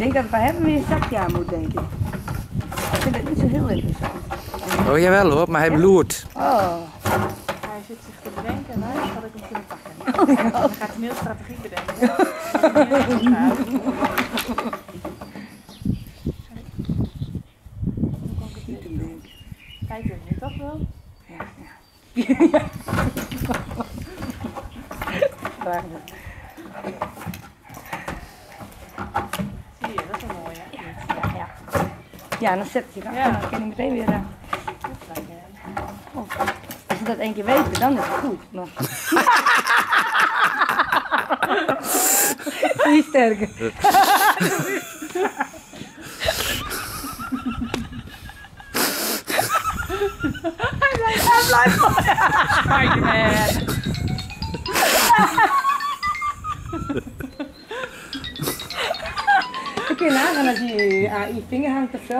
denk dat het bij hem weer een zakje aan moet, denk ik. Ik vind het niet zo heel interessant. Oh jawel hoor, maar hij bloedt. Oh. Hij zit zich te bedenken, nou, had ik hem kunnen pakken. Dan gaat hij een heel strategie bedenken. Kijk er nu toch wel? Ja. Waar Zie je, dat is een mooie. ja. Ja, dan zet je dan. Ja. Dan kan hij meteen weer. Als we dat één keer weten, dan is het goed. Maar... Niet sterker. Hij blijft. Spider-Man. Dan kun je nagaan als je aan je vinger hangt of zo.